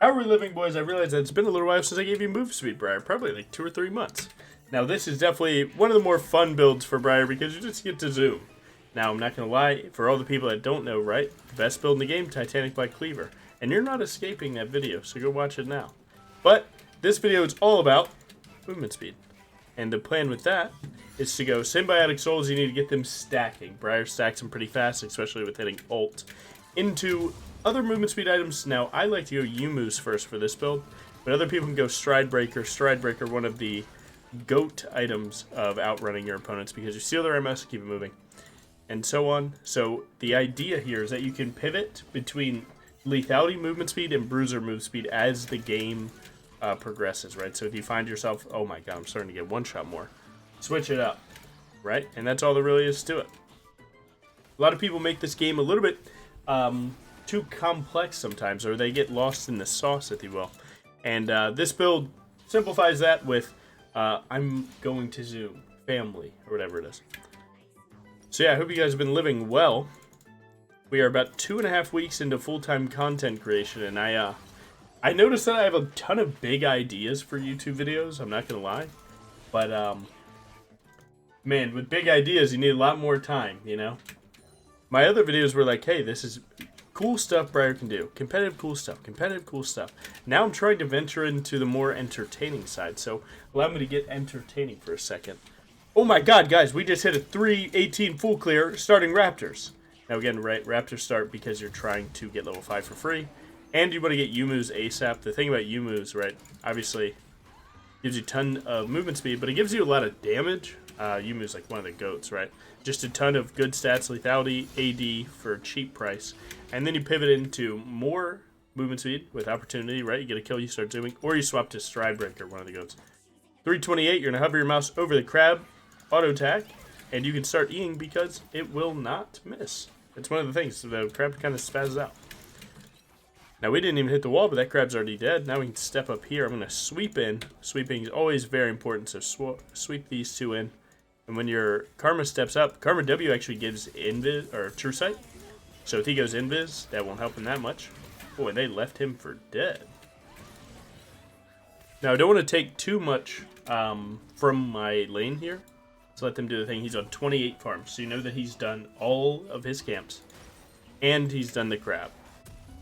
How are we living, boys? I realize that it's been a little while since I gave you move speed, Briar. Probably like 2 or 3 months. Now, this is definitely one of the more fun builds for Briar because you just get to zoom. Now, I'm not going to lie, for all the people that don't know, right? The best build in the game, Titanic by Cleaver. And you're not escaping that video, so go watch it now. But this video is all about movement speed. And the plan with that is to go symbiotic souls. You need to get them stacking. Briar stacks them pretty fast, especially with hitting ult, into other movement speed items. Now, I like to go Yumu's first for this build, but other people can go Stride Breaker. Stride Breaker, one of the GOAT items of outrunning your opponents because you steal their MS, keep it moving, and so on. So the idea here is that you can pivot between lethality movement speed and bruiser move speed as the game progresses, right? So if you find yourself, oh my god, I'm starting to get one shot more, switch it up, right? And that's all there really is to it. A lot of people make this game a little bit too complex sometimes, or they get lost in the sauce, if you will. And this build simplifies that with I'm going to zoom, family, or whatever it is. So yeah, I hope you guys have been living well. We are about 2.5 weeks into full-time content creation, and I noticed that I have a ton of big ideas for YouTube videos, I'm not gonna lie. But man, with big ideas, you need a lot more time, you know? My other videos were like, hey, this is cool stuff Briar can do. Competitive cool stuff. Competitive cool stuff. Now I'm trying to venture into the more entertaining side. So allow me to get entertaining for a second. Oh my god, guys. We just hit a 318 full clear starting Raptors. Now again, right, Raptors start because you're trying to get level 5 for free. And you want to get Yumu's ASAP. The thing about Yumu's, right, obviously gives you a ton of movement speed, but it gives you a lot of damage. Yumu's like one of the GOATs, right? Just a ton of good stats, lethality, AD for a cheap price. And then you pivot into more movement speed with opportunity, right? You get a kill, you start zooming, or you swap to Stride Breaker, one of the GOATs. 328, you're going to hover your mouse over the crab, auto attack, and you can start Eing because it will not miss. It's one of the things, the crab kind of spazzes out. Now, we didn't even hit the wall, but that crab's already dead. Now we can step up here. I'm going to sweep in. Sweeping is always very important, so sweep these two in. And when your Karma steps up, Karma W actually gives Invis, or True Sight. So if he goes Invis, that won't help him that much. Boy, they left him for dead. Now, I don't want to take too much from my lane here. So let them do the thing. He's on 28 farms, so you know that he's done all of his camps. And he's done the crab.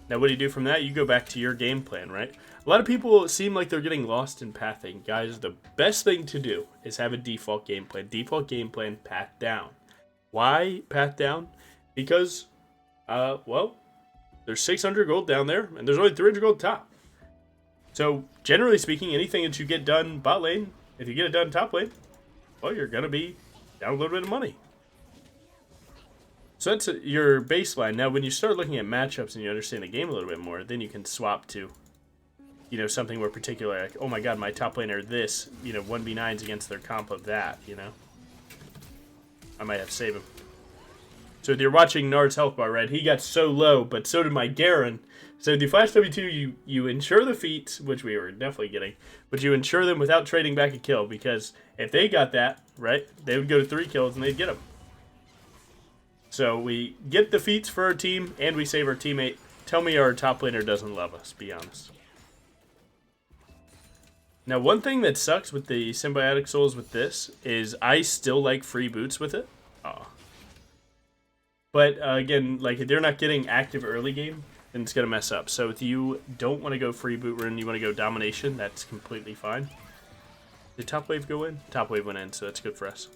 Now, what do you do from that? You go back to your game plan, right? A lot of people seem like they're getting lost in pathing. Guys, the best thing to do is have a default game plan. Default game plan, path down. Why path down? Because, well, there's 600 gold down there, and there's only 300 gold top. So, generally speaking, anything that you get done bot lane, if you get it done top lane, well, you're going to be down a little bit of money. So that's your baseline. Now, when you start looking at matchups and you understand the game a little bit more, then you can swap to, you know, something more particular. Like, oh my god, my top laner this, you know, 1v9s against their comp of that, you know. I might have to save him. So if you're watching Nard's health bar, right, he got so low, but so did my Garen. So the Flash W2, you ensure the feats, which we were definitely getting, but you ensure them without trading back a kill, because if they got that, right, they would go to 3 kills and they'd get them. So we get the feats for our team, and we save our teammate. Tell me our top laner doesn't love us, be honest. Now, one thing that sucks with the Symbiotic Souls with this is I still like free boots with it. But, again, like, if they're not getting active early game, then it's going to mess up. So if you don't want to go free boot rune, you want to go domination, that's completely fine. Did top wave go in? Top wave went in, so that's good for us.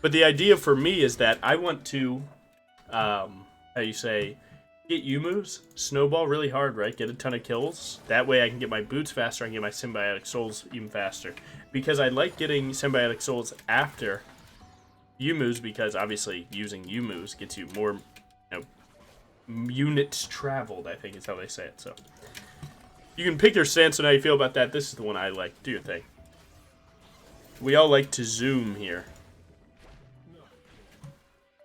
But the idea for me is that I want to... how you say, get Yumu's, snowball really hard, right? Get a ton of kills. That way I can get my boots faster, I can get my Symbiotic Souls even faster. Because I like getting Symbiotic Souls after Yumu's, because obviously using Yumu's gets you more, you know, units traveled, I think is how they say it. So you can pick your stance on how you feel about that. This is the one I like. Do your thing. We all like to zoom here.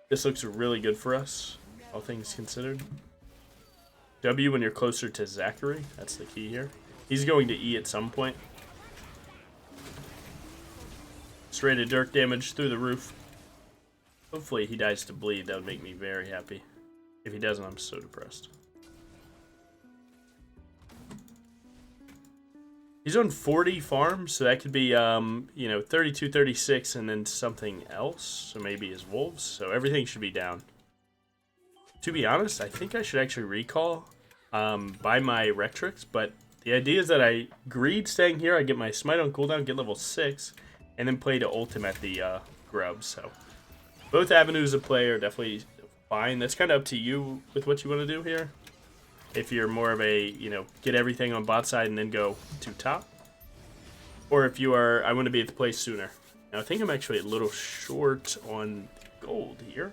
This looks really good for us, all things considered. W when you're closer to Zachary. That's the key here. He's going to E at some point. Straight of dirt damage through the roof. Hopefully he dies to bleed. That would make me very happy. If he doesn't, I'm so depressed. He's on 40 farms, so that could be, you know, 32, 36, and then something else. So maybe his wolves. So everything should be down. To be honest, I think I should actually recall buy my Rectrix, but the idea is that I greed staying here. I get my smite on cooldown, get level 6, and then play to ult him at the grub. So both avenues of play are definitely fine. That's kind of up to you with what you want to do here. If you're more of a, you know, get everything on bot side and then go to top. Or if you are, I want to be at the place sooner. Now I think I'm actually a little short on gold here.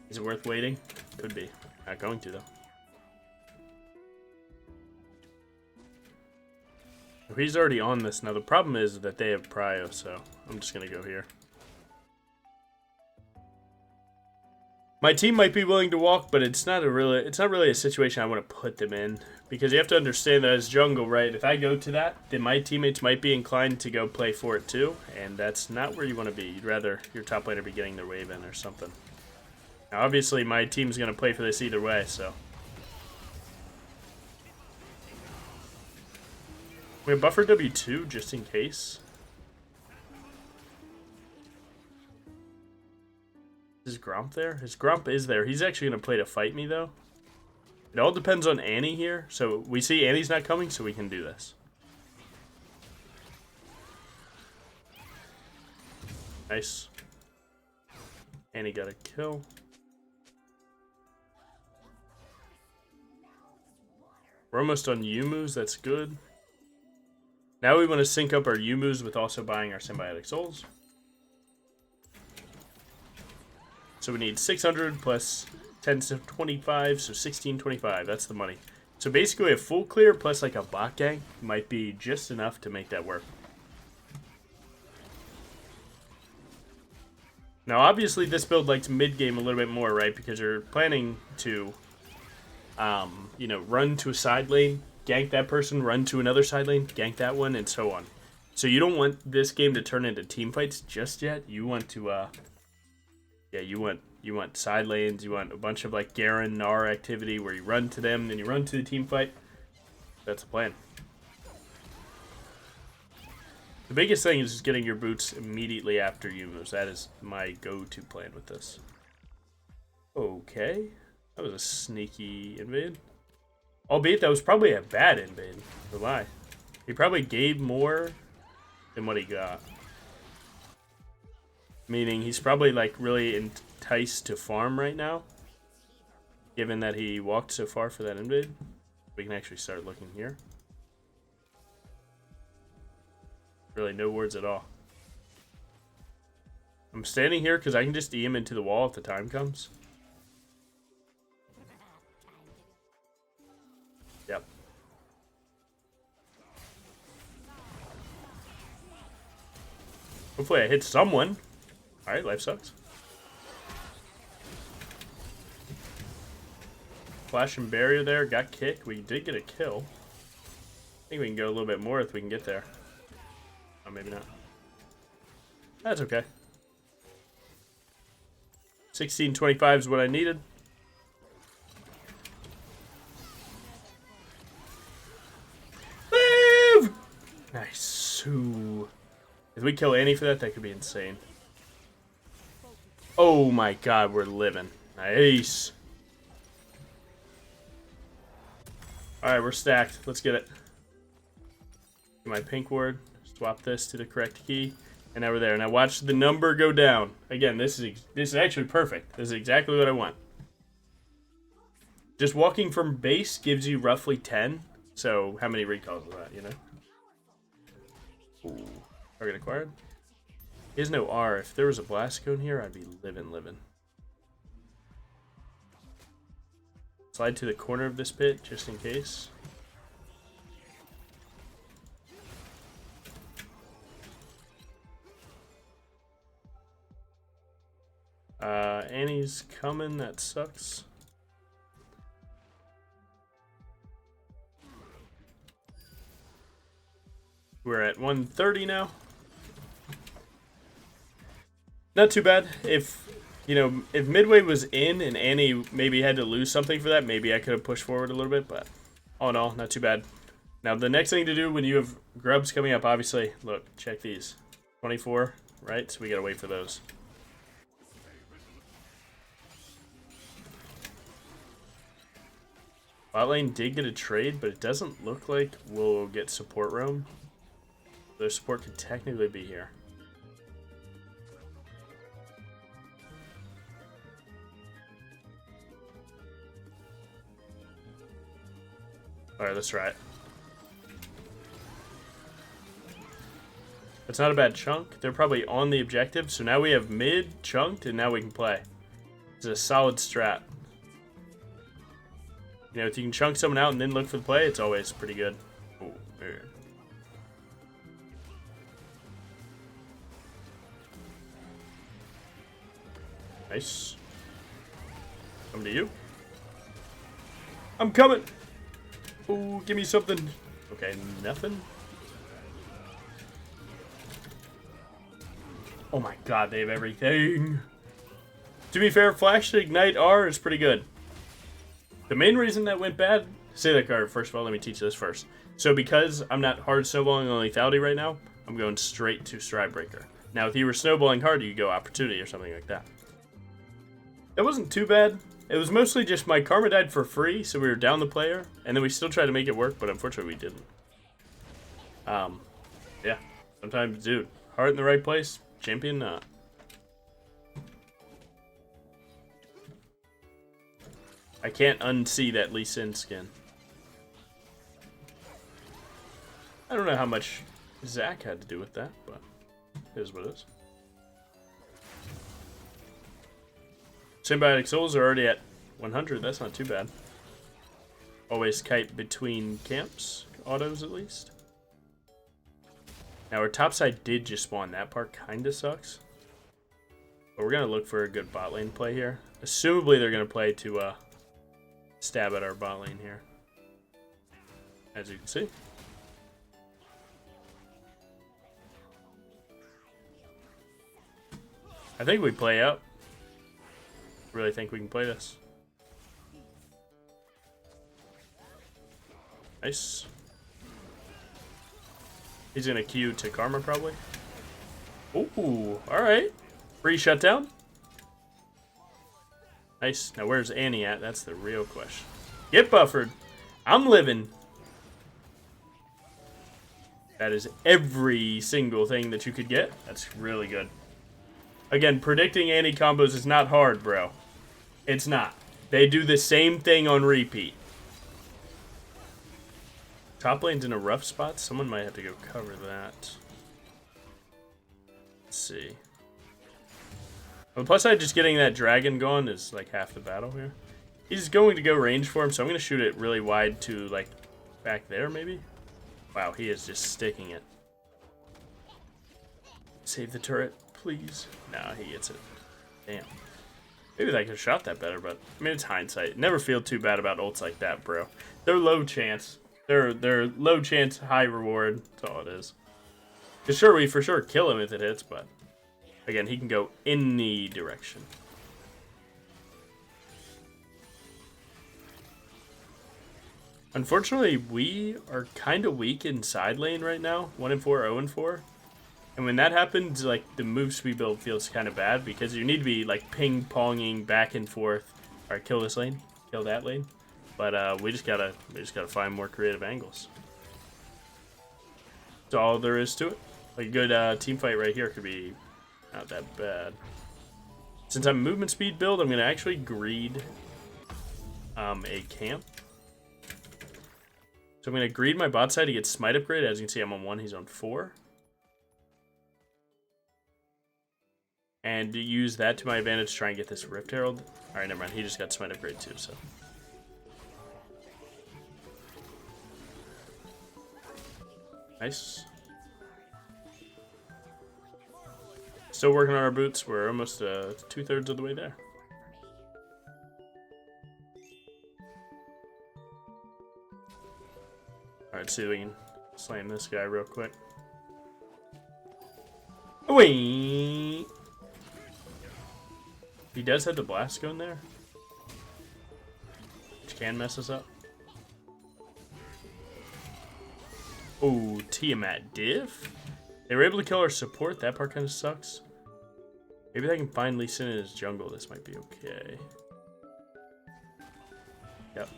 Is it worth waiting? Could be. Not going to, though. He's already on this. Now the problem is that they have prio, so I'm just going to go here. My team might be willing to walk, but it's not really a situation I want to put them in, because you have to understand that as jungle, right? If I go to that, then my teammates might be inclined to go play for it too, and that's not where you want to be. You'd rather your top laner be getting their wave in or something. Now, obviously, my team's going to play for this either way, so. We have buffer W2 just in case. Is Grump there? His Grump is there. He's actually going to play to fight me, though. It all depends on Annie here. So we see Annie's not coming, so we can do this. Nice. Annie got a kill. We're almost on Yumu's. That's good. Now we want to sync up our Yumu's with also buying our Symbiotic Souls. So we need 600 plus 10 to 25, so 1625. That's the money. So basically a full clear plus like a bot gang might be just enough to make that work. Now obviously this build likes mid game a little bit more, right? Because you're planning to, you know, run to a side lane, gank that person, run to another side lane, gank that one, and so on. So you don't want this game to turn into team fights just yet. You want to, yeah, you want side lanes. You want a bunch of like Garen, Gnar activity where you run to them, then you run to the team fight. That's the plan. The biggest thing is just getting your boots immediately after Yumu's. That is my go-to plan with this. Okay, that was a sneaky invade. Albeit that was probably a bad invade. No lie. He probably gave more than what he got. Meaning he's probably like really enticed to farm right now, given that he walked so far for that invade. We can actually start looking here. Really no words at all. I'm standing here because I can just E him into the wall if the time comes. Yep. Hopefully I hit someone. Alright, life sucks. Flash and barrier there, got kicked. We did get a kill. I think we can go a little bit more if we can get there. Oh, maybe not. That's okay. 1625 is what I needed. Move! Nice. Ooh. If we kill Annie for that, that could be insane. Oh my god, we're living. Nice. Alright, we're stacked. Let's get it. Get my pink ward. Swap this to the correct key. And now we're there. Now watch the number go down. Again, this is actually perfect. This is exactly what I want. Just walking from base gives you roughly 10. So how many recalls is that, you know? Ooh. Target acquired. He has no R. If there was a blast cone here, I'd be living. Slide to the corner of this pit, just in case. Annie's coming, that sucks. We're at 130 now. Not too bad. If, you know, if Midway was in and Annie maybe had to lose something for that, maybe I could have pushed forward a little bit, but all in all, not too bad. Now, the next thing to do when you have grubs coming up, obviously, look, check these. 24, right? So we gotta wait for those. Bot lane did get a trade, but it doesn't look like we'll get support roam. Their support could technically be here. Alright, let's try it. It's not a bad chunk. They're probably on the objective, so now we have mid chunked, and now we can play. It's a solid strat. You know, if you can chunk someone out and then look for the play, it's always pretty good. Oh, weird. Nice. Coming to you. I'm coming! Oh, give me something. Okay, nothing. Oh my god, they have everything. To be fair, Flash to Ignite R is pretty good. The main reason that went bad, say that card, first of all, let me teach this first. So because I'm not hard snowballing on lethality right now, I'm going straight to Stride Breaker. Now, if you were snowballing hard, you could go Opportunity or something like that. That wasn't too bad. It was mostly just my Karma died for free, so we were down the player, and then we still tried to make it work, but unfortunately we didn't. Yeah, sometimes, dude, heart in the right place, champion not. I can't unsee that Lee Sin skin. I don't know how much Zach had to do with that, but it is what it is. Symbiotic Souls are already at 100. That's not too bad. Always kite between camps. Autos, at least. Now, our top side did just spawn. That part kind of sucks. But we're going to look for a good bot lane play here. Assumably, they're going to play to stab at our bot lane here. As you can see. I think we play out. Really think we can play this. Nice. He's gonna queue to Karma probably. Ooh, alright. Free shutdown. Nice. Now where's Annie at? That's the real question. Get buffered. I'm living. That is every single thing that you could get. That's really good. Again, predicting Annie combos is not hard, bro. It's not. They do the same thing on repeat. Top lane's in a rough spot. Someone might have to go cover that. Let's see. On the plus side, just getting that dragon going is like half the battle here. He's going to go range for him, so I'm going to shoot it really wide to like back there maybe. Wow, he is just sticking it. Save the turret, please. Nah, he gets it. Damn. Maybe I could have shot that better, but I mean, it's hindsight. Never feel too bad about ults like that, bro. They're low chance. They're low chance, high reward. That's all it is. Cause sure, we for sure kill him if it hits, but again, he can go any direction. Unfortunately, we are kind of weak in side lane right now. 1-4, 0-4. And when that happens, like, the move speed build feels kind of bad because you need to be, like, ping-ponging back and forth. All right, kill this lane, kill that lane. But we just gotta find more creative angles. That's all there is to it. Like, a good team fight right here could be not that bad. Since I'm movement speed build, I'm gonna actually greed a camp. So I'm gonna greed my bot side to get smite upgrade. As you can see, I'm on 1, he's on 4. And use that to my advantage to try and get this Rift Herald. Alright, never mind. He just got smite upgrade too, so. Nice. Still working on our boots. We're almost 2/3 of the way there. Alright, see if we can slam this guy real quick. Wait. He does have the blast going there, which can mess us up. Oh, Tiamat diff. They were able to kill our support. That part kind of sucks. Maybe they can find Lee Sin in his jungle. This might be okay. Yep.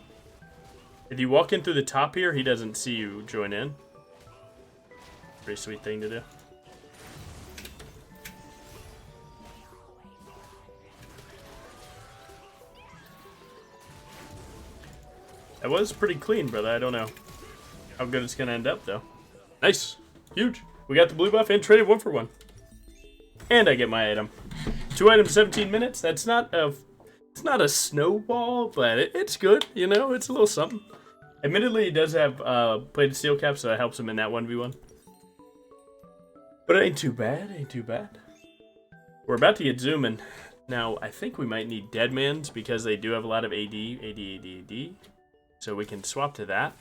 If you walk in through the top here, he doesn't see you join in. Pretty sweet thing to do. That was pretty clean, brother. I don't know how good it's going to end up, though. Nice. Huge. We got the blue buff and traded 1 for 1. And I get my item. 2 items, 17 minutes. That's not a... It's not a snowball, but it's good. You know, it's a little something. Admittedly, he does have plated steel cap, so that helps him in that 1v1. But it ain't too bad. Ain't too bad. We're about to get zooming. Now, I think we might need Deadmans because they do have a lot of AD. So we can swap to that.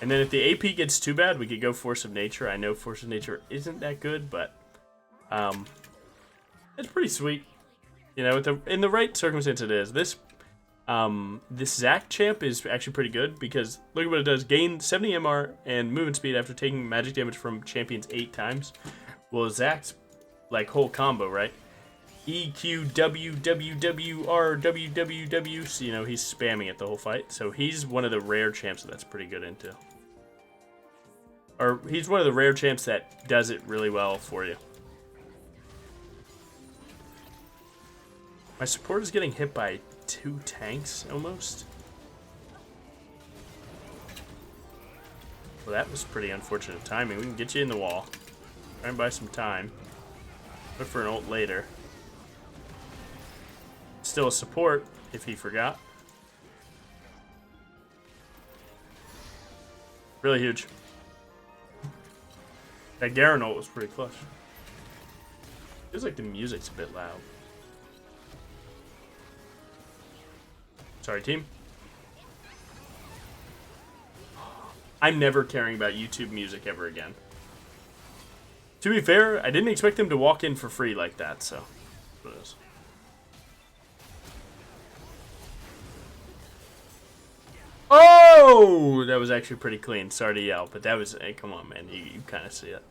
And then if the AP gets too bad, we could go Force of Nature. I know Force of Nature isn't that good, but it's pretty sweet. You know, in the right circumstance it is. This Zac champ is actually pretty good because look at what it does. Gain 70 MR and movement speed after taking magic damage from champions 8 times. Well, Zac's like whole combo, right? EQ, W, W, W, R, W, W, W. So, you know, he's spamming it the whole fight. So he's one of the rare champs that's pretty good into. Or he's one of the rare champs that does it really well for you. My support is getting hit by 2 tanks, almost. Well, that was pretty unfortunate timing. We can get you in the wall. Try and buy some time. Look for an ult later. Still a support, if he forgot. Really huge. That Garen ult was pretty clutch. Feels like the music's a bit loud. Sorry, team. I'm never caring about YouTube music ever again. To be fair, I didn't expect them to walk in for free like that, so what it is. Oh, that was actually pretty clean. Sorry to yell, but that was, hey, come on, man. You kind of see it.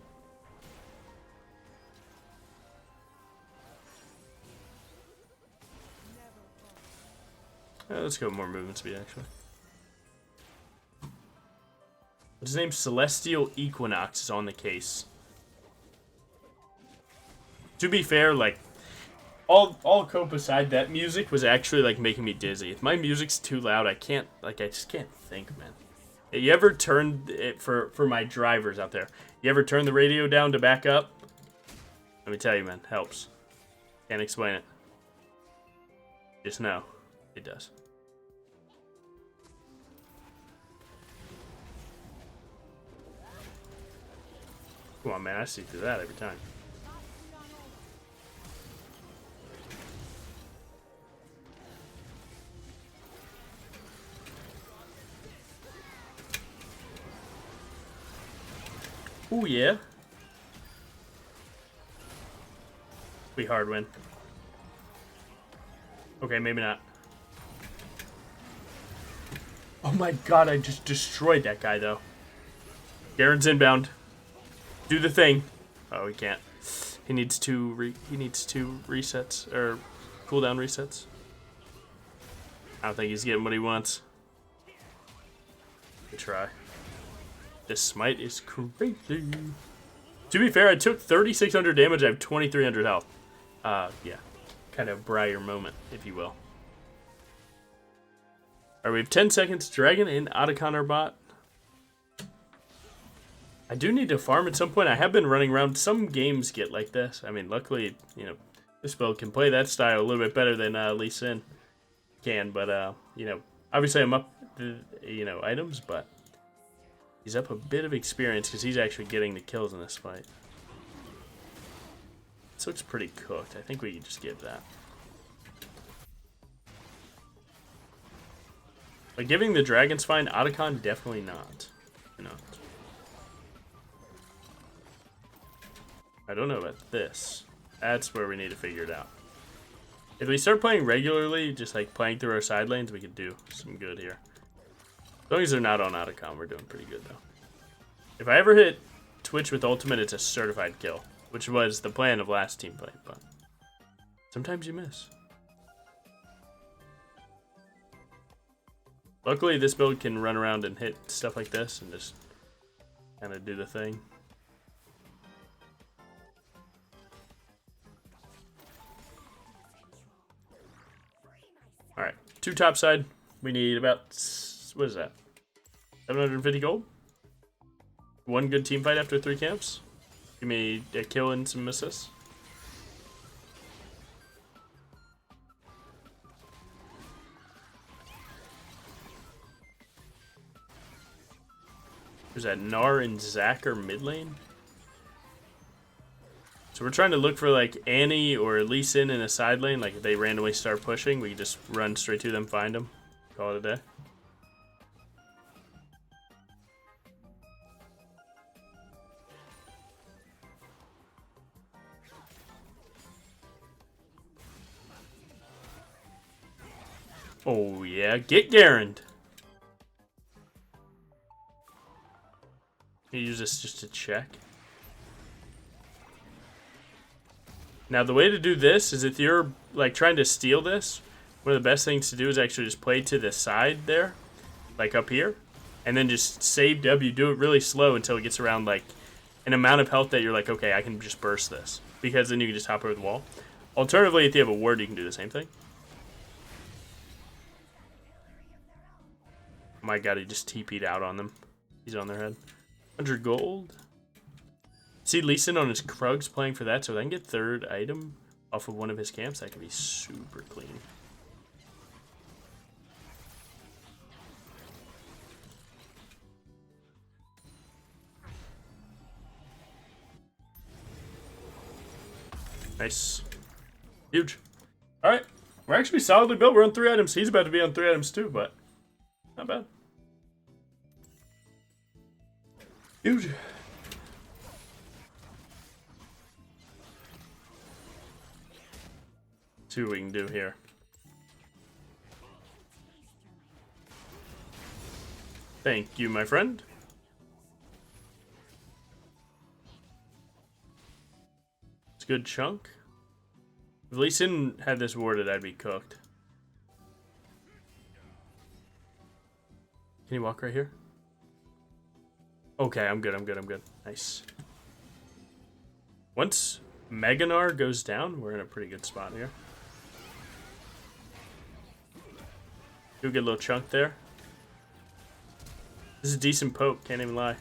Let's go more movement speed, actually. His name's Celestial Equinox is on the case. To be fair, like, all cope aside, that music was actually, like, making me dizzy. If my music's too loud, I can't, like, I just can't think, man. You ever turn it, for my drivers out there, you ever turn the radio down to back up? Let me tell you, man, helps. Can't explain it. Just know, it does. Come on, man, I see through that every time. Ooh, yeah. We hard win. Okay, maybe not. Oh my god, I just destroyed that guy, though. Garen's inbound. Do the thing. Oh, he can't. He needs two resets, or cooldown resets. I don't think he's getting what he wants. Good try. This smite is crazy. To be fair, I took 3,600 damage. I have 2,300 health. Yeah. Kind of Briar moment, if you will. Alright, we have 10 seconds. Dragon in Otacon our bot. I do need to farm at some point. I have been running around. Some games get like this. I mean, luckily, you know, this build can play that style a little bit better than Lee Sin can. But, you know, obviously I'm up, you know, items, but he's up a bit of experience because he's actually getting the kills in this fight. This looks pretty cooked. I think we can just give that. But giving the dragons fine, Otacon definitely not. You know. I don't know about this. That's where we need to figure it out. If we start playing regularly, just like playing through our side lanes, we could do some good here. As long as they're not on Otacon, we're doing pretty good though. If I ever hit Twitch with ultimate, it's a certified kill, which was the plan of last team fight, but sometimes you miss. Luckily, this build can run around and hit stuff like this and just kind of do the thing. Alright, 2 topside. We need about, what is that? 750 gold? 1 good team fight after 3 camps. Give me a kill and some assists. There's that Gnar and Zac are mid lane. So we're trying to look for like Annie or Lee Sin in a side lane. Like if they randomly start pushing, we can just run straight to them, find them, call it a day. Oh yeah, get Garand. You use this just to check. Now the way to do this is if you're like trying to steal this, one of the best things to do is actually just play to the side there, like up here, and then just save W, do it really slow until it gets around like an amount of health that you're like, okay, I can just burst this, because then you can just hop over the wall. Alternatively, if you have a ward, you can do the same thing. Oh my god, he just TP'd out on them. He's on their head. 100 gold. See Lee Sin on his Krugs playing for that, so if I can get 3rd item off of one of his camps, that could be super clean. Nice. Huge. Alright. We're actually solidly built. We're on 3 items. He's about to be on 3 items too, but not bad. Huge. See what we can do here. Thank you, my friend. It's a good chunk. If Lee Sin had this warded, I'd be cooked. Can you walk right here? Okay, I'm good, I'm good, I'm good. Nice. Once Mega Gnar goes down, we're in a pretty good spot here. Do a good little chunk there. This is a decent poke, can't even lie.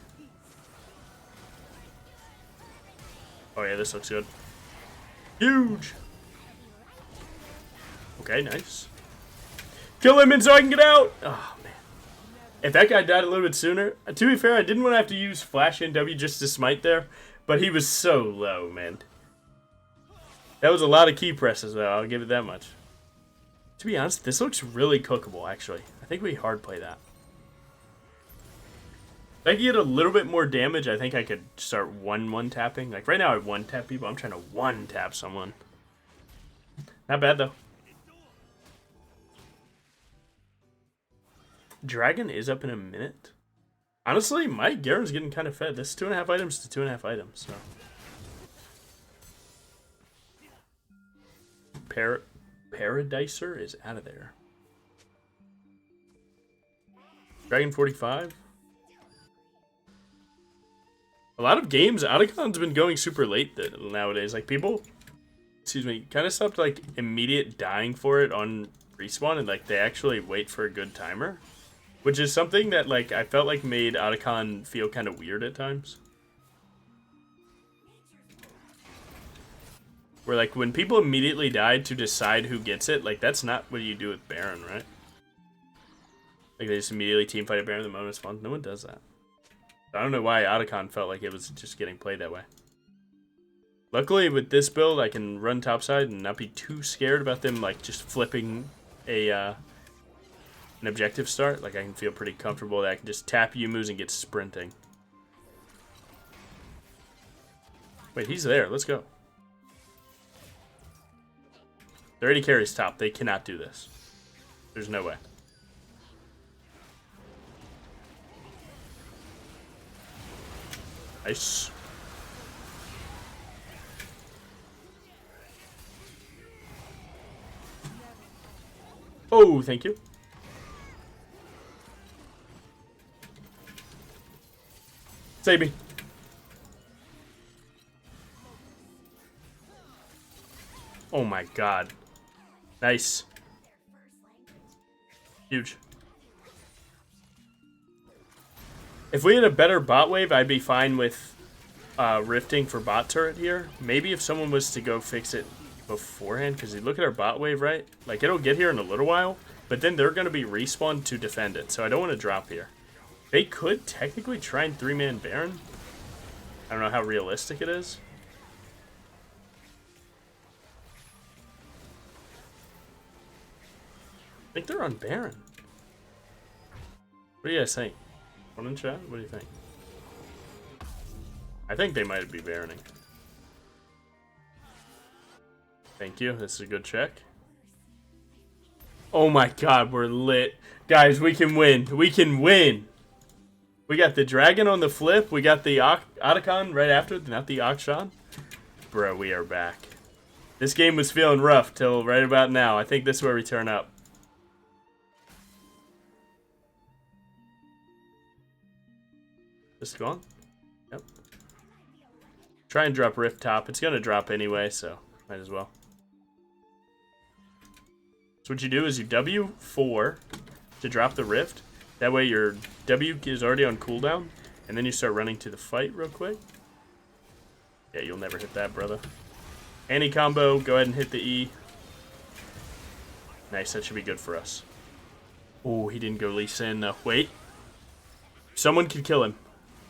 Oh yeah, this looks good. Huge! Okay, nice. Kill him and so I can get out! Oh, man. If that guy died a little bit sooner, to be fair, I didn't want to have to use Flash NW just to smite there, but he was so low, man. That was a lot of key presses, though, I'll give it that much. To be honest, this looks really cookable, actually. I think we hard play that. If I could get a little bit more damage, I think I could start one tapping. Like, right now I 1-tap people, I'm trying to 1-tap someone. Not bad, though. Dragon is up in a minute. Honestly, my Garen's getting kind of fed. This is 2.5 items to 2.5 items, so. Paradiser is out of there. Dragon 45. A lot of games, Otacon's been going super late nowadays. Like, people, excuse me, kind of stopped, like, immediate dying for it on respawn, and, like, they actually wait for a good timer. Which is something that, like, I felt like made Otacon feel kind of weird at times. Where, like, when people immediately die to decide who gets it, like, that's not what you do with Baron, right? Like, they just immediately teamfight a Baron the moment it's fun. No one does that. I don't know why Otacon felt like it was just getting played that way. Luckily, with this build, I can run topside and not be too scared about them, like, just flipping an objective start. Like, I can feel pretty comfortable that I can just tap Yumu's and get sprinting. Wait, he's there. Let's go. They already carries top. They cannot do this. There's no way. Nice. Oh, thank you. Save me. Oh my god. Nice. Huge. If we had a better bot wave, I'd be fine with rifting for bot turret here. Maybe if someone was to go fix it beforehand, because you look at our bot wave, right? Like, it'll get here in a little while, but then they're going to be respawned to defend it, so I don't want to drop here. They could technically try and 3-man Baron. I don't know how realistic it is. I think they're on Baron. What do you guys think? One in chat? What do you think? I think they might be Baroning. Thank you. This is a good check. Oh my god, we're lit. Guys, we can win. We can win. We got the dragon on the flip. We got the Otacon right after it, not the Akshan. Bro, we are back. This game was feeling rough till right about now. I think this is where we turn up. Just gone? Yep. Try and drop Rift top. It's going to drop anyway, so might as well. So what you do is you W4 to drop the Rift. That way your W is already on cooldown, and then you start running to the fight real quick. Yeah, you'll never hit that, brother. Anti-combo, go ahead and hit the E. Nice, that should be good for us. Oh, he didn't go Lee Sin. Wait. Someone could kill him.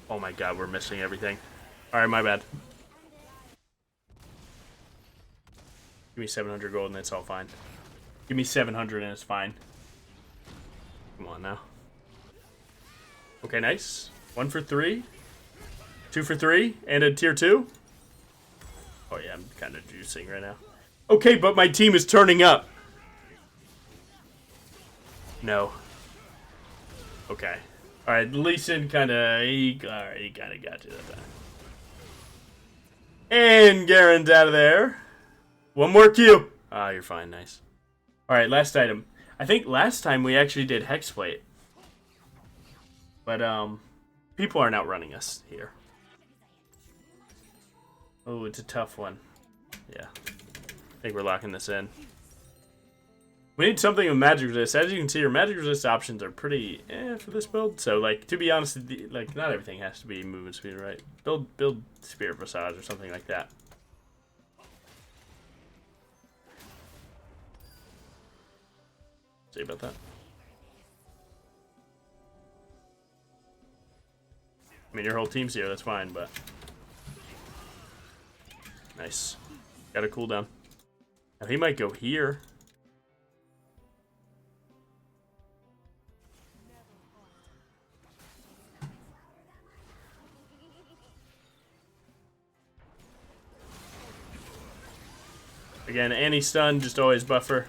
Oh my god, we're missing everything. Alright, my bad. Give me 700 gold and it's all fine. Give me 700 and it's fine. Come on now. Okay, nice. 1 for 3. 2 for 3. And a tier 2. Oh yeah, I'm kind of juicing right now. Okay, but my team is turning up. No. Okay. Alright, Lee Sin kinda... he kinda got you that time. And Garen's out of there. One more Q. Ah, you're fine, nice. Alright, last item. I think last time we actually did Hexplate. But, people aren't outrunning us here. Oh, it's a tough one. Yeah. I think we're locking this in. We need something with magic resist. As you can see, your magic resist options are pretty for this build. So, like, to be honest, like, not everything has to be movement speed, right? Build Spirit Visage or something like that. See about that. I mean, your whole team's here, that's fine, but... Nice. Got a cooldown. Now, he might go here. Again, anti-stun, just always buffer.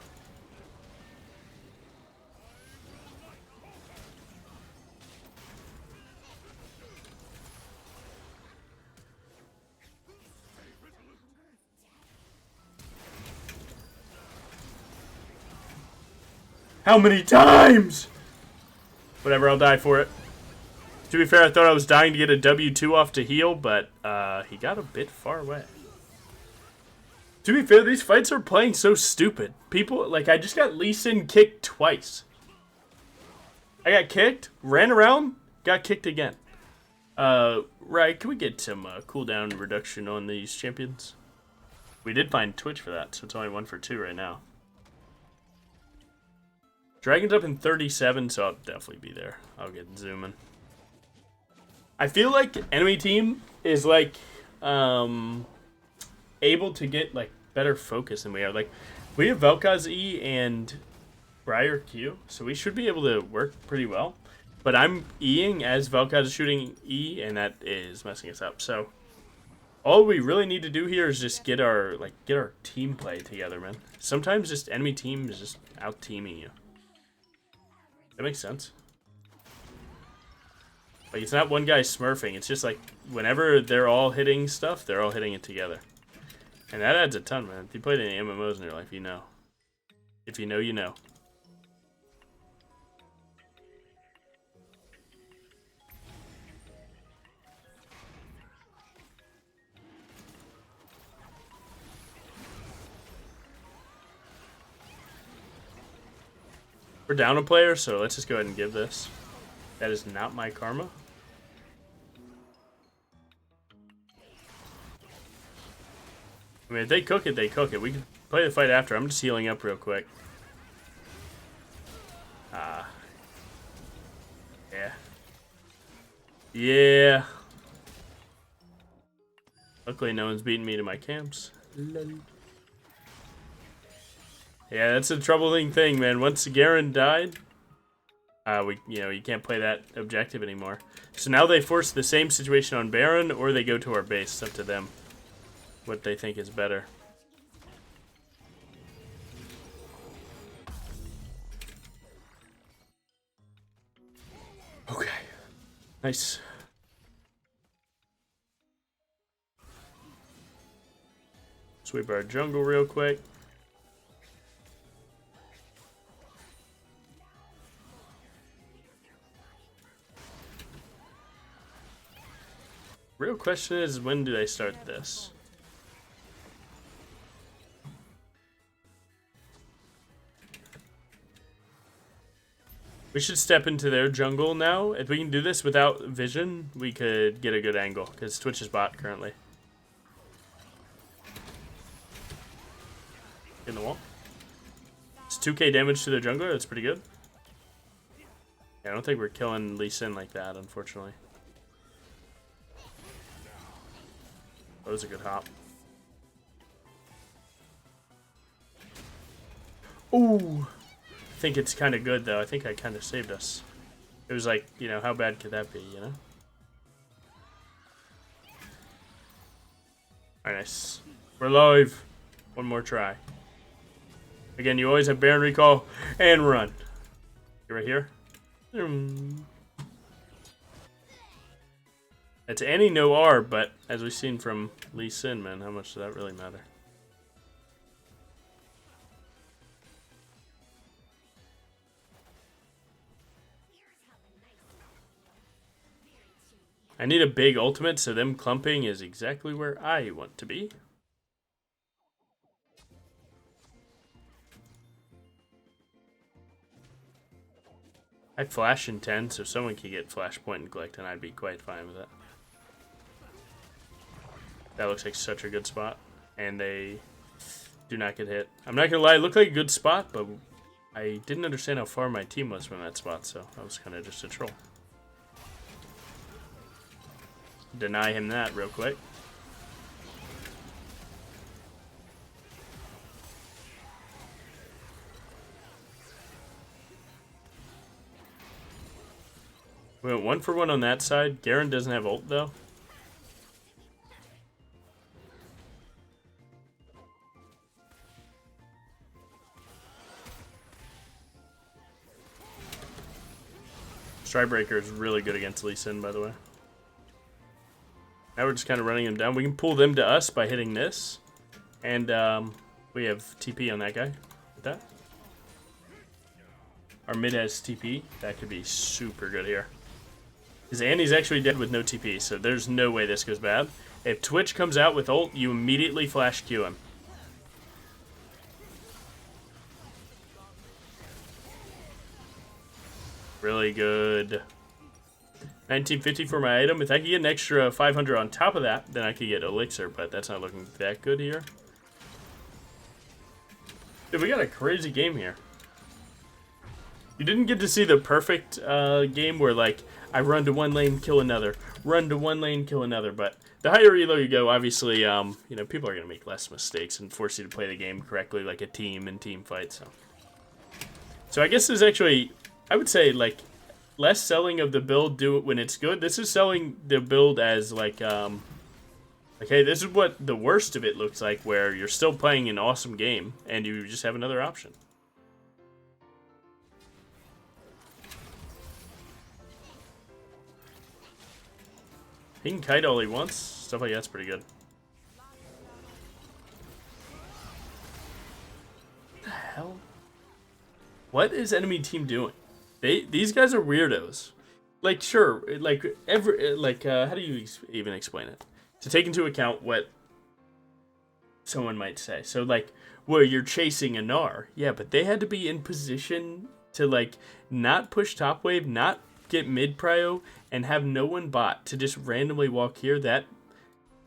How many times? Whatever, I'll die for it. To be fair, I thought I was dying to get a W2 off to heal, but he got a bit far away. To be fair, these fights are playing so stupid. People, like, I just got Lee Sin kicked twice. I got kicked, ran around, got kicked again. Right, can we get some cooldown reduction on these champions? We did find Twitch for that, so it's only 1 for 2 right now. Dragon's up in 37, so I'll definitely be there. I'll get zooming. I feel like enemy team is, like, able to get, like, better focus than we are. Like, we have Vel'Koz E and Briar Q, so we should be able to work pretty well. But I'm Eing as Vel'Koz is shooting E, and that is messing us up. So all we really need to do here is just get our team play together, man. Sometimes just enemy team is just out teaming you. That makes sense. Like, it's not one guy smurfing. It's just like whenever they're all hitting stuff, they're all hitting it together. And that adds a ton, man. If you played any MMOs in your life, you know. If you know, you know. We're down a player, so let's just go ahead and give this. That is not my karma. I mean, if they cook it, they cook it. We can play the fight after. I'm just healing up real quick. Yeah. Yeah. Luckily, no one's beating me to my camps. Yeah, that's a troubling thing, man. Once Garen died, you can't play that objective anymore. So now they force the same situation on Baron, or they go to our base. It's up to them what they think is better. Okay. Nice. Sweep our jungle real quick. Real question is, when do they start this? We should step into their jungle now. If we can do this without vision, we could get a good angle, because Twitch is bot currently. In the wall. It's 2k damage to their jungler, that's pretty good. Yeah, I don't think we're killing Lee Sin like that, unfortunately. That was a good hop. Ooh! I think it's kind of good, though. I think I kind of saved us. It was like, how bad could that be, Alright, nice. We're live. One more try. Again, you always have Baron recall and run. You're right here. It's Annie, no R, but as we've seen from Lee Sin, man, how much does that really matter? I need a big ultimate, so them clumping is exactly where I want to be. I flash in 10, so someone could get flashpoint neglect, and I'd be quite fine with it. That looks like such a good spot, and they do not get hit. I'm not gonna lie, it looked like a good spot, but I didn't understand how far my team was from that spot, so I was kind of just a troll. Deny him that real quick. We went 1 for 1 on that side. Garen doesn't have ult though. Strybreaker is really good against Lee Sin, by the way. Now we're just kind of running them down. We can pull them to us by hitting this. And we have TP on that guy. With that. Our mid has TP. That could be super good here. Because Annie's actually dead with no TP, so there's no way this goes bad. If Twitch comes out with ult, you immediately flash Q him. Really good. 1950 for my item. If I could get an extra 500 on top of that, then I could get elixir, but that's not looking that good here. Dude, we got a crazy game here. You didn't get to see the perfect game where, like, I run to one lane, kill another. Run to one lane, kill another. But the higher elo you go, obviously, people are going to make less mistakes and force you to play the game correctly like a team in team fights. So I guess this is actually, I would say, like, less selling of the build, do it when it's good. This is selling the build as, like, okay, this is what the worst of it looks like, where you're still playing an awesome game, and you just have another option. He can kite all he wants. Stuff like that's pretty good. What the hell? What is enemy team doing? These guys are weirdos. Like, sure, like how do you even explain it? To take into account what someone might say. So like, well, you're chasing a Gnar. Yeah, but they had to be in position to like not push top wave, not get mid prio, and have no one bot to just randomly walk here. That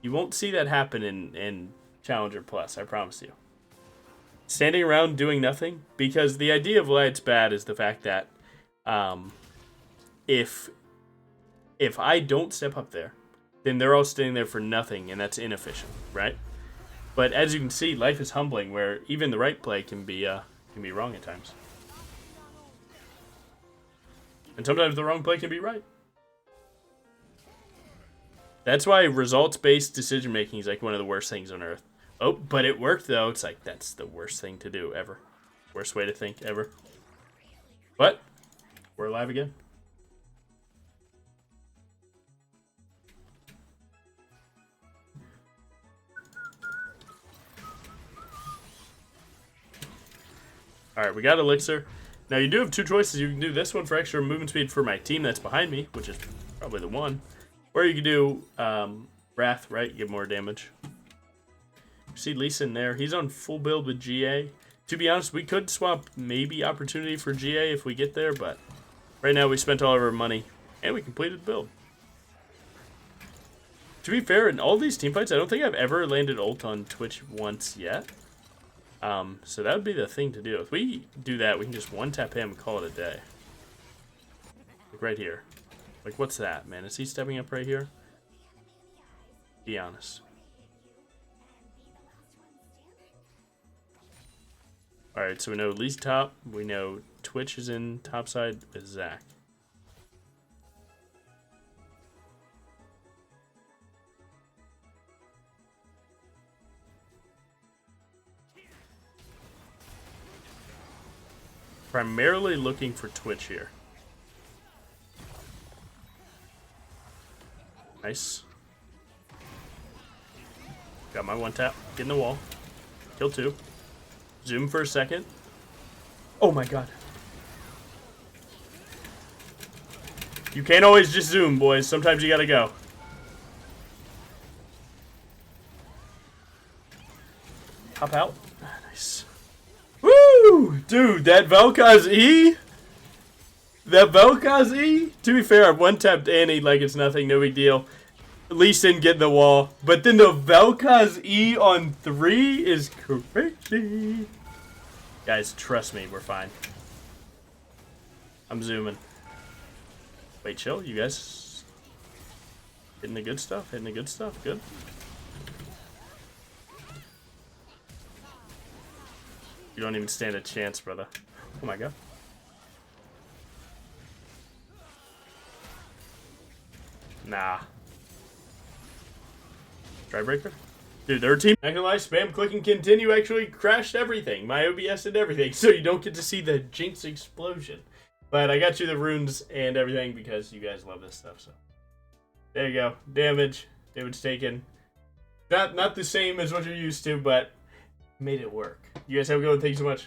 you won't see that happen in Challenger Plus, I promise you. Standing around doing nothing, because the idea of why it's bad is the fact that if I don't step up there, then they're all standing there for nothing, and that's inefficient, right? But as you can see, life is humbling, where even the right play can be wrong at times, and sometimes the wrong play can be right. That's why results-based decision-making is like one of the worst things on earth. Oh, but it worked, though. It's like, that's the worst thing to do ever. Worst way to think ever. But we're alive again. Alright, we got Elixir. Now, you do have two choices. You can do this one for extra movement speed for my team that's behind me, which is probably the one. Or you can do Wrath, right? Get more damage. You see Lisa in there. He's on full build with GA. To be honest, we could swap maybe Opportunity for GA if we get there, but right now we spent all of our money, and we completed the build. To be fair, in all these teamfights, I don't think I've ever landed ult on Twitch once yet. So that would be the thing to do. If we do that, we can just one-tap him and call it a day. Like right here. Like, what's that, man? Is he stepping up right here? Be honest. Alright, so we know Lee's top. We know Twitch is in top side with Zach. Primarily looking for Twitch here. Nice. Got my one tap. Get in the wall. Kill two. Zoom for a second. Oh my god. You can't always just zoom, boys. Sometimes you gotta go. Hop out. Ah, nice. Woo! Dude, that Vel'Koz E? That Vel'Koz E? To be fair, I've one-tapped Annie like it's nothing, no big deal. Lee Sin get in the wall. But then the Vel'Koz E on 3 is crazy. Guys, trust me, we're fine. I'm zooming. Wait, chill, you guys. Hitting the good stuff, hitting the good stuff, good. You don't even stand a chance, brother. Oh my god. Nah. Tribreaker? Dude, their team, not gonna lie, spam click and continue actually crashed everything. My OBS did everything, so you don't get to see the Jinx explosion. But I got you the runes and everything because you guys love this stuff, so. There you go. Damage. Damage taken. Not the same as what you're used to, but made it work. You guys have a good one. Thank you so much.